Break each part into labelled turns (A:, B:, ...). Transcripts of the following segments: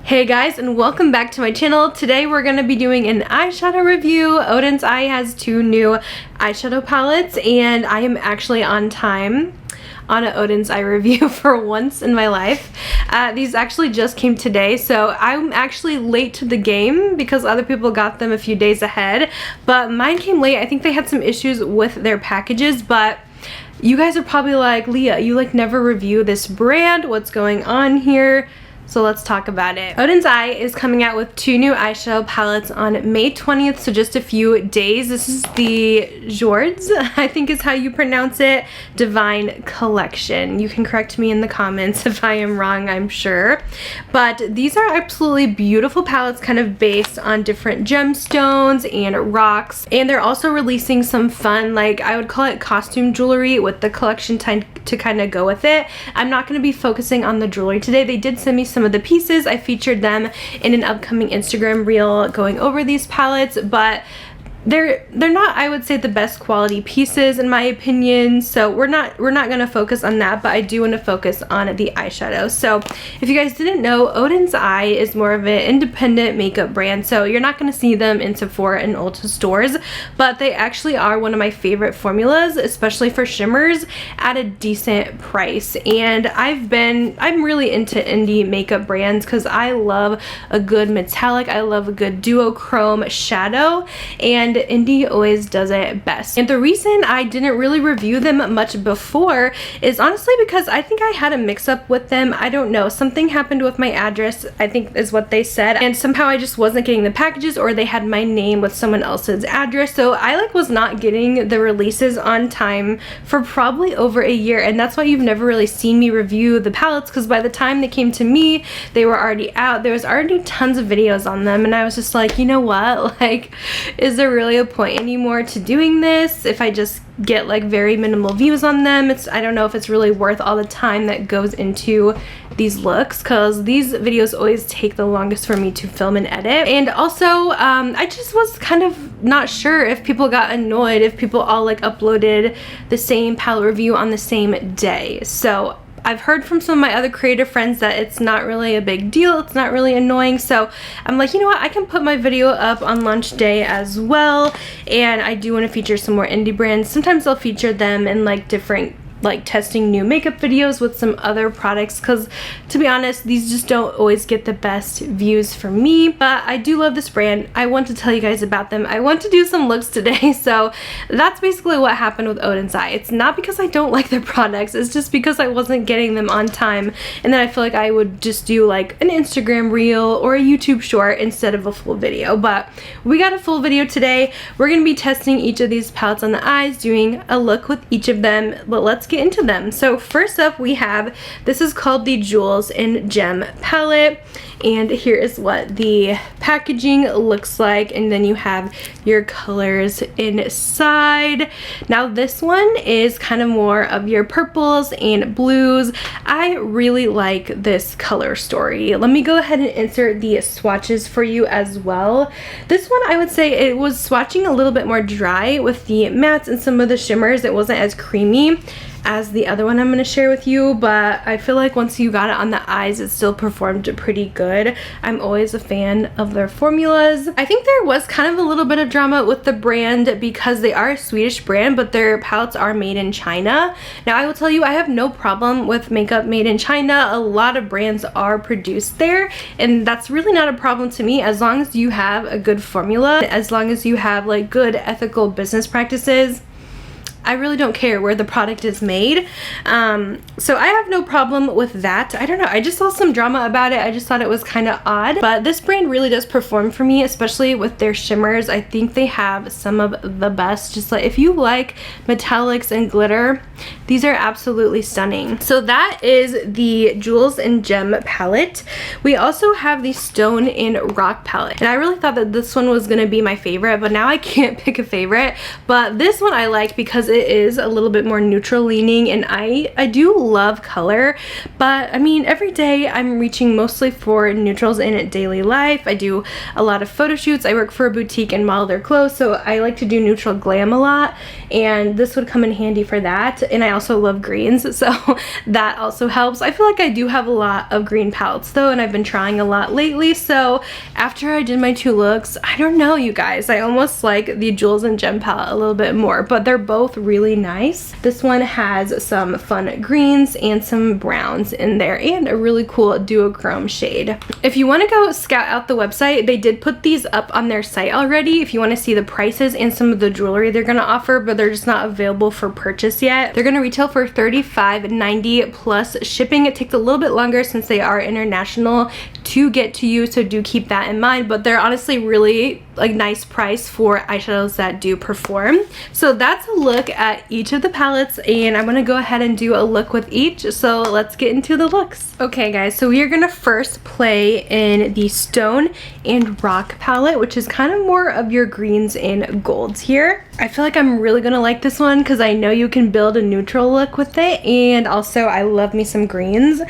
A: Hey guys, and welcome back to my channel. Today we're going to be doing an eyeshadow review. Oden'S has two new eyeshadow palettes and I am actually on time on an Oden'S review for once in my life. These actually just came today, so I'm actually late to the game because other people got them a few days ahead, but mine came late. I think they had some issues with their packages, but you guys are probably like, Leah, you like never review this brand. What's going on here? So let's talk about it. Oden'S is coming out with two new eyeshadow palettes on May 20th, so just a few days. This is the jord'S, I think is how you pronounce it, Divine Collection. You can correct me in the comments if I am wrong, I'm sure. But these are absolutely beautiful palettes, kind of based on different gemstones and rocks. And they're also releasing some fun, like I would call it costume jewelry with the collection to kind of go with it. I'm not going to be focusing on the jewelry today. They did send me some of the pieces. I featured them in an upcoming Instagram reel going over these palettes, but they're not, I would say, the best quality pieces in my opinion, so we're not going to focus on that, but I do want to focus on the eyeshadow. So if you guys didn't know, Oden'S is more of an independent makeup brand, so you're not going to see them in Sephora and Ulta stores, but they actually are one of my favorite formulas, especially for shimmers, at a decent price. And I'm really into indie makeup brands because I love a good metallic, I love a good duochrome shadow, and indie always does it best. And the reason I didn't really review them much before is honestly because I think I had a mix-up with them. I don't know, something happened with my address, I think is what they said, and somehow I just wasn't getting the packages, or they had my name with someone else's address, so I was not getting the releases on time for probably over a year. And that's why you've never really seen me review the palettes, because by the time they came to me, they were already out. There was already tons of videos on them, and I was just like, you know what, like, is there really a point anymore to doing this if I just get like very minimal views on them? I don't know if it's really worth all the time that goes into these looks, because these videos always take the longest for me to film and edit. And also I just was kind of not sure if people got annoyed if people all like uploaded the same palette review on the same day. So I've heard from some of my other creative friends that it's not really a big deal, it's not really annoying, so I'm like, you know what, I can put my video up on launch day as well. And I do want to feature some more indie brands. Sometimes I'll feature them in like different, like testing new makeup videos with some other products, because to be honest, these just don't always get the best views for me. But I do love this brand. I want to tell you guys about them. I want to do some looks today, so that's basically what happened with Oden'S. It's not because I don't like their products, it's just because I wasn't getting them on time, and then I feel like I would just do like an Instagram reel or a YouTube short instead of a full video. But we got a full video today. We're going to be testing each of these palettes on the eyes, doing a look with each of them, but let's get into them. So first up we have, this is called the Jewels and Gem palette, and here is what the packaging looks like, and then you have your colors inside. Now this one is kind of more of your purples and blues. I really like this color story. Let me go ahead and insert the swatches for you as well. This one, I would say it was swatching a little bit more dry with the mattes and some of the shimmers. It wasn't as creamy as the other one I'm going to share with you, but I feel like once you got it on the eyes, it still performed pretty good. I'm always a fan of their formulas. I think there was kind of a little bit of drama with the brand because they are a Swedish brand, but their palettes are made in China. Now I will tell you, I have no problem with makeup made in China. A lot of brands are produced there, and that's really not a problem to me as long as you have a good formula, as long as you have like good ethical business practices. I really don't care where the product is made. So I have no problem with that. I don't know, I just saw some drama about it. I just thought it was kind of odd, but this brand really does perform for me, especially with their shimmers. I think they have some of the best. Just like if you like metallics and glitter, these are absolutely stunning. So that is the Jewels and Gem palette. We also have the Stone and Rock palette, and I really thought that this one was gonna be my favorite, but now I can't pick a favorite. But this one I like because it is a little bit more neutral leaning, and I do love color, but I mean, every day I'm reaching mostly for neutrals in daily life. I do a lot of photo shoots. I work for a boutique and model their clothes, so I like to do neutral glam a lot, and this would come in handy for that. And I also love greens, so that also helps. I feel like I do have a lot of green palettes though, and I've been trying a lot lately. So after I did my 2 looks, I don't know, you guys, I almost like the Jewels and Gem palette a little bit more, but they're both really nice. This one has some fun greens and some browns in there, and a really cool duochrome shade. If you want to go scout out the website, they did put these up on their site already if you want to see the prices and some of the jewelry they're going to offer, but they're just not available for purchase yet. They're going to retail for $35.90 plus shipping. It takes a little bit longer since they are international to get to you, so do keep that in mind, but they're honestly really like nice price for eyeshadows that do perform. So that's a look at each of the palettes, and I'm gonna go ahead and do a look with each, so let's get into the looks. Okay guys, so we are gonna first play in the Stone and Rock palette, which is kind of more of your greens and golds here. I feel like I'm really gonna like this one because I know you can build a neutral look with it, and also I love me some greens.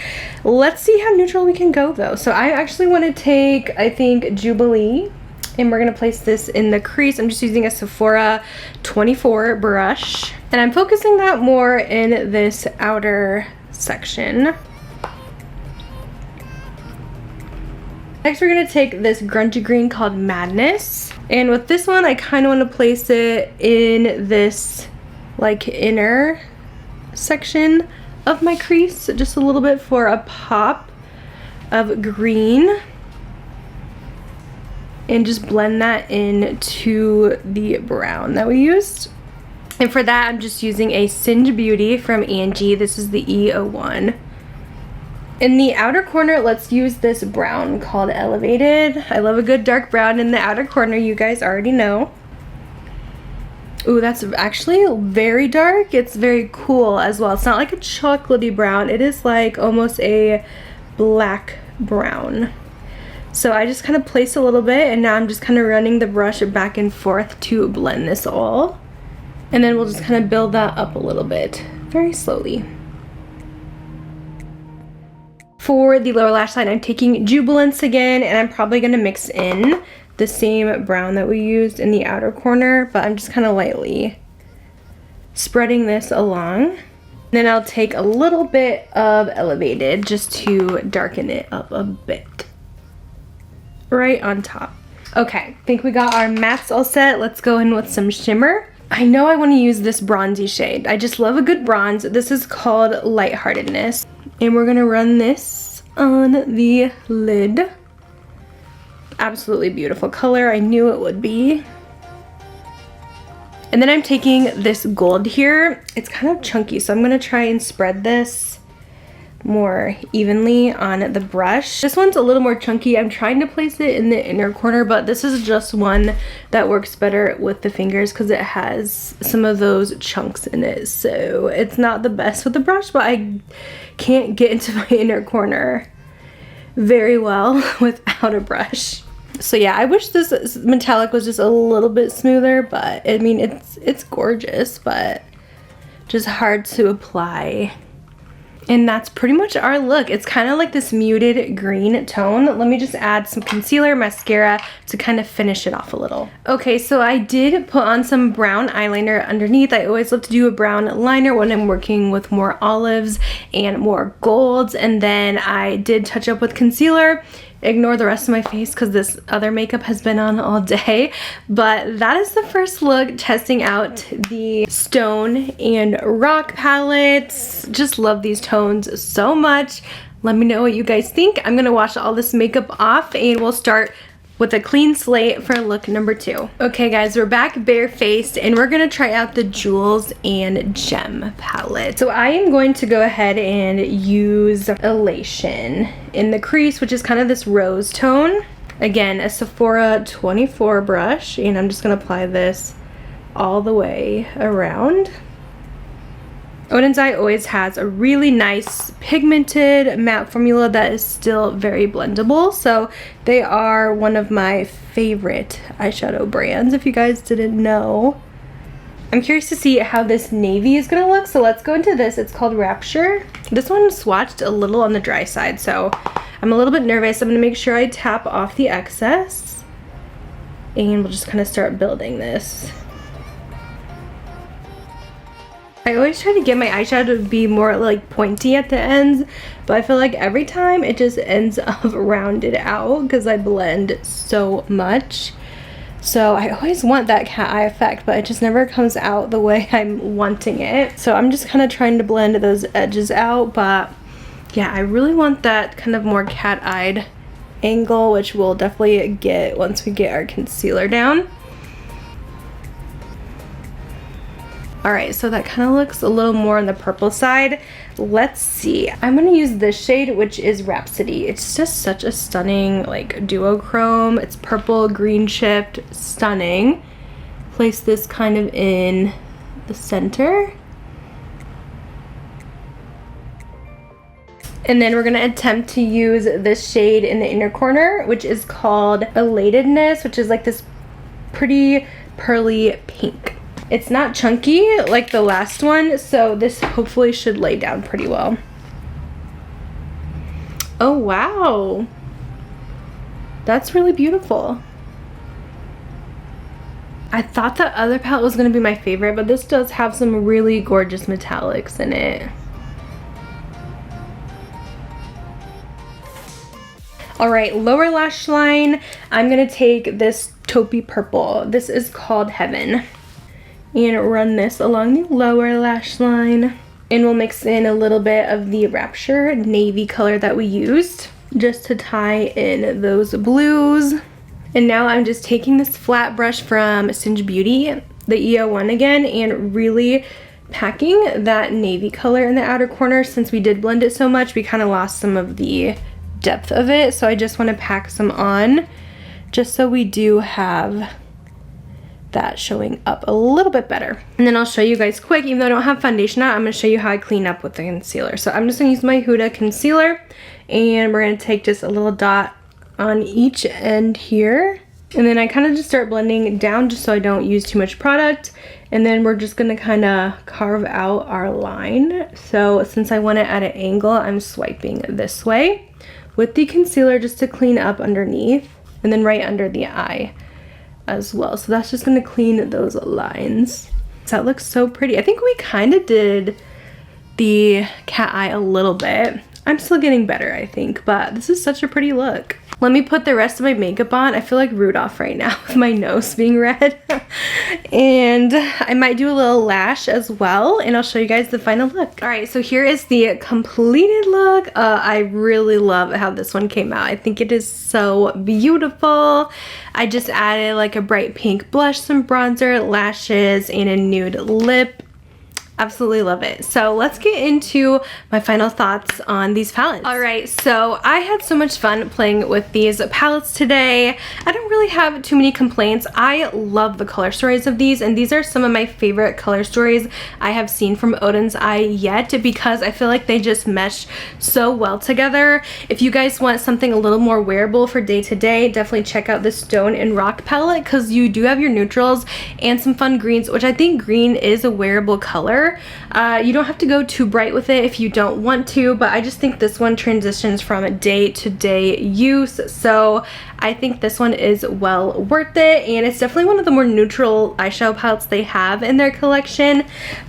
A: Let's see how neutral we can go though. So I actually want to take, I think, Jubilee, and we're going to place this in the crease. I'm just using a Sephora 24 brush, and I'm focusing that more in this outer section. Next we're going to take this grungy green called Madness, and with this one I kind of want to place it in this like inner section of my crease, just a little bit for a pop of green, and just blend that into the brown that we used. And for that I'm just using a Singe Beauty from Angie. This is the E01. In the outer corner, let's use this brown called Elevated. I love a good dark brown in the outer corner, you guys already know. Ooh, that's actually very dark. It's very cool as well. It's not like a chocolatey brown. It is like almost a black brown. So I just kind of place a little bit, and now I'm just kind of running the brush back and forth to blend this all. And then we'll just kind of build that up a little bit, very slowly. For the lower lash line, I'm taking Jubilance again, and I'm probably going to mix in the same brown that we used in the outer corner, but I'm just kind of lightly spreading this along. Then I'll take a little bit of Elevated just to darken it up a bit. Right on top. Okay, I think we got our mattes all set. Let's go in with some shimmer. I know I want to use this bronzy shade. I just love a good bronze. This is called Lightheartedness. And we're going to run this on the lid. Absolutely beautiful color. I knew it would be. And then I'm taking this gold here. It's kind of chunky, so I'm going to try and spread this more evenly on the brush. This one's a little more chunky. I'm trying to place it in the inner corner, but this is just one that works better with the fingers because it has some of those chunks in it. So it's not the best with the brush, but I can't get into my inner corner very well without a brush. So yeah, I wish this metallic was just a little bit smoother, but I mean, it's gorgeous, but just hard to apply. And that's pretty much our look. It's kind of like this muted green tone. Let me just add some concealer, mascara to kind of finish it off a little. Okay, so I did put on some brown eyeliner underneath. I always love to do a brown liner when I'm working with more olives and more golds. And then I did touch up with concealer. Ignore the rest of my face because this other makeup has been on all day. But that is the first look, testing out the Stone and Rock palettes. Just love these tones so much. Let me know what you guys think. I'm gonna wash all this makeup off and we'll start with a clean slate for look number 2. Okay guys, we're back barefaced and we're gonna try out the Jewels and Gem palette. So I am going to go ahead and use Elation in the crease, which is kind of this rose tone. Again, a Sephora 24 brush, and I'm just gonna apply this all the way around. Oden'S always has a really nice pigmented matte formula that is still very blendable, so they are one of my favorite eyeshadow brands, if you guys didn't know. I'm curious to see how this navy is gonna look, so let's go into this. It's called Rapture. This one swatched a little on the dry side, so I'm a little bit nervous. I'm gonna make sure I tap off the excess, and we'll just kind of start building this. I always try to get my eyeshadow to be more like pointy at the ends, but I feel like every time it just ends up rounded out because I blend so much. So I always want that cat eye effect, but it just never comes out the way I'm wanting it. So I'm just kind of trying to blend those edges out, but yeah, I really want that kind of more cat-eyed angle, which we'll definitely get once we get our concealer down. Alright, so that kind of looks a little more on the purple side. Let's see. I'm going to use this shade, which is Rhapsody. It's just such a stunning, like, duochrome. It's purple, green chipped, stunning. Place this kind of in the center. And then we're going to attempt to use this shade in the inner corner, which is called Elatedness, which is like this pretty pearly pink. It's not chunky like the last one, so this hopefully should lay down pretty well. Oh wow, that's really beautiful. I thought the other palette was going to be my favorite, but this does have some really gorgeous metallics in it. Alright, lower lash line, I'm going to take this taupey purple. This is called Heaven. And run this along the lower lash line. And we'll mix in a little bit of the Rapture navy color that we used just to tie in those blues. And now I'm just taking this flat brush from Singe Beauty, the EO1 again, and really packing that navy color in the outer corner. Since we did blend it so much, we kind of lost some of the depth of it. So I just want to pack some on just so we do have that showing up a little bit better. And then I'll show you guys quick, even though I don't have foundation on, I'm going to show you how I clean up with the concealer. So I'm just going to use my Huda concealer, and we're going to take just a little dot on each end here. And then I kind of just start blending down just so I don't use too much product. And then we're just going to kind of carve out our line. So since I want it at an angle, I'm swiping this way with the concealer just to clean up underneath and then right under the eye as well. So that's just going to clean those lines. So that looks so pretty. I think we kind of did the cat eye a little bit. I'm still getting better, I think, but this is such a pretty look. Let me put the rest of my makeup on. I feel like Rudolph right now with my nose being red. And I might do a little lash as well, and I'll show you guys the final look. All right, so here is the completed look. I really love how this one came out. I think it is so beautiful. I just added like a bright pink blush, some bronzer, lashes, and a nude lip. Absolutely love it. So let's get into my final thoughts on these palettes. Alright, so I had so much fun playing with these palettes today. I don't really have too many complaints. I love the color stories of these, and these are some of my favorite color stories I have seen from Oden's Eye yet, because I feel like they just mesh so well together. If you guys want something a little more wearable for day to day, definitely check out the Stone and Rock palette, because you do have your neutrals and some fun greens, which I think green is a wearable color. You don't have to go too bright with it if you don't want to, but I just think this one transitions from day to day use, so I think this one is well worth it, and it's definitely one of the more neutral eyeshadow palettes they have in their collection.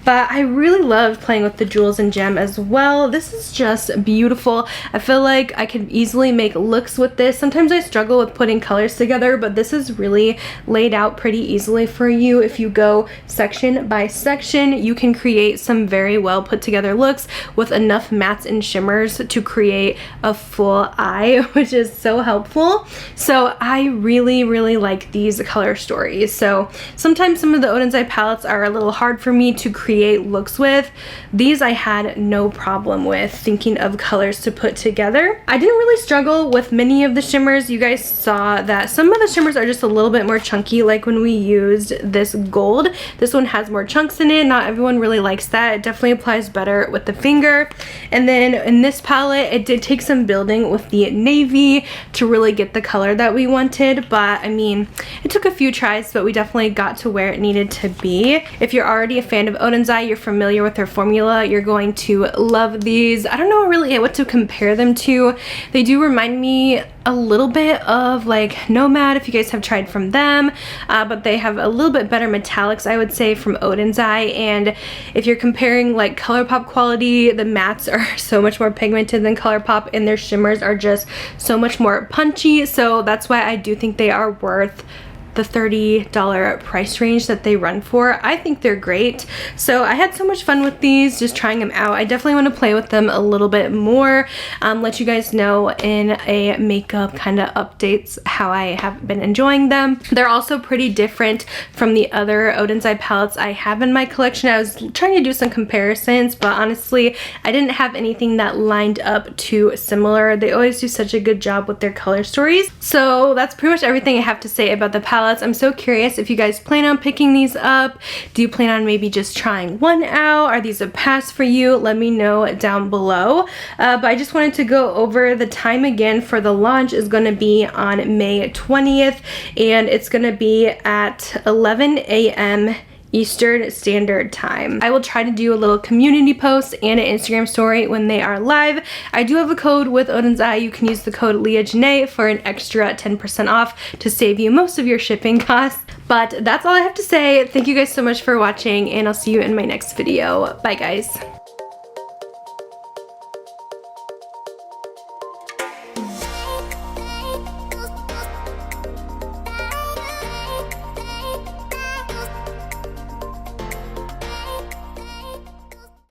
A: But I really love playing with the Jewels and Gem as well. This is just beautiful. I feel like I could easily make looks with this. Sometimes I struggle with putting colors together, but this is really laid out pretty easily for you. If you go section by section, you can create some very well put together looks with enough mattes and shimmers to create a full eye, which is so helpful. So I really like these color stories. So sometimes some of the Oden's Eye palettes are a little hard for me to create looks with. These I had no problem with thinking of colors to put together. I didn't really struggle with many of the shimmers. You guys saw that some of the shimmers are just a little bit more chunky, like when we used this gold. This one has more chunks in it. Not everyone really likes that. It definitely applies better with the finger. And then in this palette, it did take some building with the navy to really get the color that we wanted, but but I mean, it took a few tries, but we definitely got to where it needed to be. If you're already a fan of Oden'S, you're familiar with their formula, you're going to love these. I don't know really what to compare them to. They do remind me a little bit of like Nomad, if you guys have tried from them, but they have a little bit better metallics, I would say, from Oden'S. And if you're comparing like ColourPop quality, the mattes are so much more pigmented than ColourPop, and their shimmers are just so much more punchy. So that's why I do think they are worth the $30 price range that they run for. I think they're great. So I had so much fun with these, just trying them out. I definitely want to play with them a little bit more, let you guys know in a makeup kind of updates how I have been enjoying them. They're also pretty different from the other Oden'S palettes I have in my collection. I was trying to do some comparisons, but honestly, I didn't have anything that lined up too similar. They always do such a good job with their color stories. So that's pretty much everything I have to say about the palette. I'm so curious if you guys plan on picking these up. Do you plan on maybe just trying one out? Are these a pass for you? Let me know down below. But I just wanted to go over the time again for the launch is going to be on May 20th, and it's going to be at 11 a.m. Eastern Standard Time. I will try to do a little community post and an Instagram story when they are live. I do have a code with Oden'S. You can use the code LeahJanae for an extra 10% off to save you most of your shipping costs. But that's all I have to say. Thank you guys so much for watching, and I'll see you in my next video. Bye guys.